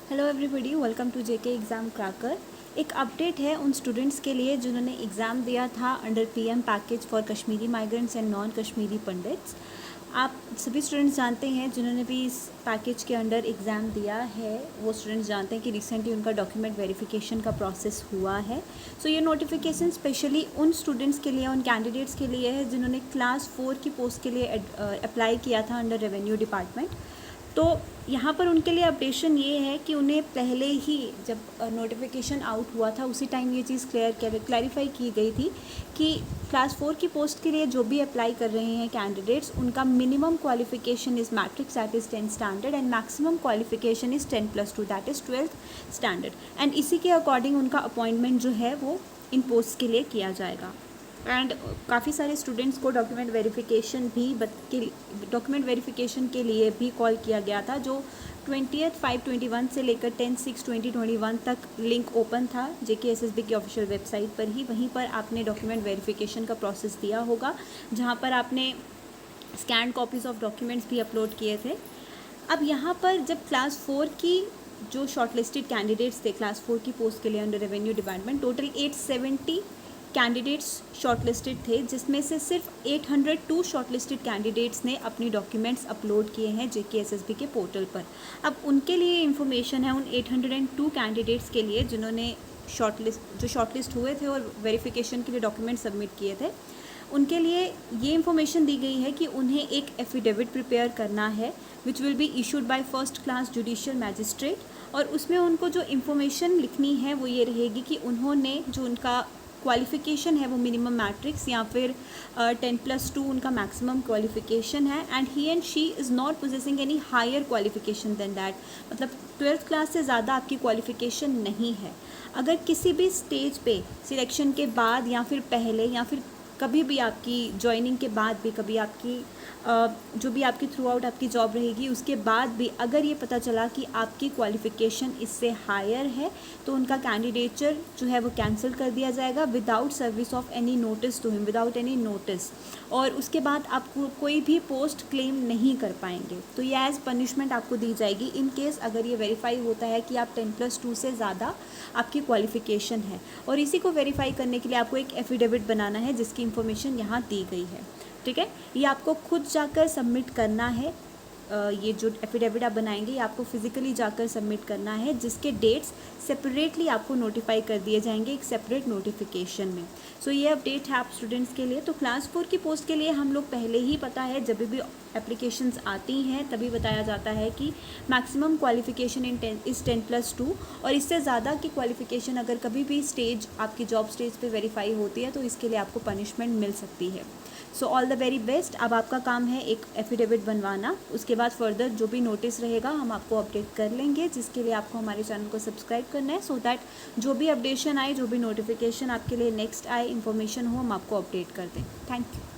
Hello everybody, welcome to JK exam cracker. एक update है उन स्टूडेंट्स के लिए जिन्होंने एग्ज़ाम दिया था under PM package for Kashmiri migrants and non Kashmiri Pandits. आप सभी स्टूडेंट्स जानते हैं जिन्होंने भी इस पैकेज के अंडर एग्ज़ाम दिया है, वो स्टूडेंट्स जानते हैं कि रिसेंटली उनका डॉक्यूमेंट वेरिफिकेशन का प्रोसेस हुआ है। सो ये नोटिफिकेशन स्पेशली उन स्टूडेंट्स के लिए, उन कैंडिडेट्स के लिए है जिन्होंने क्लास 4 की पोस्ट के लिए अप्लाई किया था अंडर रेवेन्यू डिपार्टमेंट। तो यहाँ पर उनके लिए अपडेशन ये है कि उन्हें पहले ही जब नोटिफिकेशन आउट हुआ था उसी टाइम ये चीज़ क्लैरिफाई की गई थी कि क्लास 4 की पोस्ट के लिए जो भी अप्लाई कर रहे हैं कैंडिडेट्स, उनका minimum qualification is matrix that is 10 standard and maximum qualification is 10+2 that is 12th standard. And इसी के अकॉर्डिंग उनका अपॉइंटमेंट जो है वो इन पोस्ट के लिए किया जाएगा। एंड काफ़ी सारे स्टूडेंट्स को डॉक्यूमेंट वेरिफिकेशन के लिए भी कॉल किया गया था, जो 20/5/21 से लेकर 10/6/2021 तक लिंक ओपन था JKSSB की ऑफिशियल वेबसाइट पर ही। वहीं पर आपने डॉक्यूमेंट वेरिफिकेशन का प्रोसेस दिया होगा, जहां पर आपने स्कैन कॉपीज़ ऑफ डॉक्यूमेंट्स भी अपलोड किए थे। अब यहाँ पर जब क्लास 4 की जो शॉर्टलिस्टेड कैंडिडेट्स थे क्लास 4 की पोस्ट के लिए under revenue department, total 870 candidates shortlisted थे, जिसमें से सिर्फ 802 शॉर्टलिस्टेड कैंडिडेट्स ने अपनी डॉक्यूमेंट्स अपलोड किए हैं JKSSB के पोर्टल पर। अब उनके लिए इन्फॉर्मेशन है उन 802 कैंडिडेट्स के लिए जिन्होंने शॉर्टलिस्ट हुए थे और वेरिफिकेशन के लिए डॉक्यूमेंट सबमिट किए थे। उनके लिए ये इन्फॉर्मेशन दी गई है कि उन्हें एक एफिडेविट प्रिपेयर करना है which will be issued by first class judicial magistrate, और उसमें उनको जो इन्फॉर्मेशन लिखनी है वो ये रहेगी कि उन्होंने जो उनका क्वालिफ़िकेशन है वो मिनिमम मैट्रिक्स या फिर 10+2 उनका मैक्सिमम क्वालिफ़िकेशन है, and he and she is not possessing any higher qualification than that. मतलब 12th क्लास से ज़्यादा आपकी क्वालिफ़िकेशन नहीं है। अगर किसी भी स्टेज पे सिलेक्शन के बाद या फिर पहले या फिर कभी भी आपकी ज्वाइनिंग के बाद भी, कभी आपकी जो भी आपकी थ्रू आउट आपकी जॉब रहेगी उसके बाद भी अगर ये पता चला कि आपकी क्वालिफ़िकेशन इससे हायर है, तो उनका कैंडिडेचर जो है वो कैंसिल कर दिया जाएगा without service of any notice to him, without any notice, और उसके बाद आपको कोई भी पोस्ट क्लेम नहीं कर पाएंगे। तो ये एज़ पनिशमेंट आपको दी जाएगी इन केस अगर ये वेरीफाई होता है कि आप 10+2 से ज़्यादा आपकी क्वालिफ़िकेशन है। और इसी को वेरीफाई करने के लिए आपको एक एफिडेविट बनाना है जिसकी इन्फॉर्मेशन यहाँ दी गई है। ठीक है, ये आपको खुद जाकर सबमिट करना है। ये जो एफिडेविट आप बनाएंगे ये आपको फिजिकली जाकर सबमिट करना है, जिसके डेट्स सेपरेटली आपको नोटिफाई कर दिए जाएंगे एक सेपरेट नोटिफिकेशन में। सो ये अपडेट है आप स्टूडेंट्स के लिए। तो क्लास 4 की पोस्ट के लिए हम लोग पहले ही पता है जब भी एप्लीकेशंस आती हैं तभी बताया जाता है कि मैक्सिमम क्वालिफिकेशन इज़ 10+2, और इससे ज़्यादा की क्वालिफिकेशन अगर कभी भी स्टेज आपकी जॉब स्टेज पे वेरीफाई होती है तो इसके लिए आपको पनिशमेंट मिल सकती है। So all the very best. अब आपका काम है एक एफिडेविट बनवाना, उसके बाद फर्दर जो भी नोटिस रहेगा हम आपको अपडेट कर लेंगे, जिसके लिए आपको हमारे चैनल को सब्सक्राइब करना है सो दैट जो भी अपडेशन आए, जो भी नोटिफिकेशन आपके लिए नेक्स्ट आए, इन्फॉर्मेशन हो, हम आपको अपडेट कर दें। Thank you.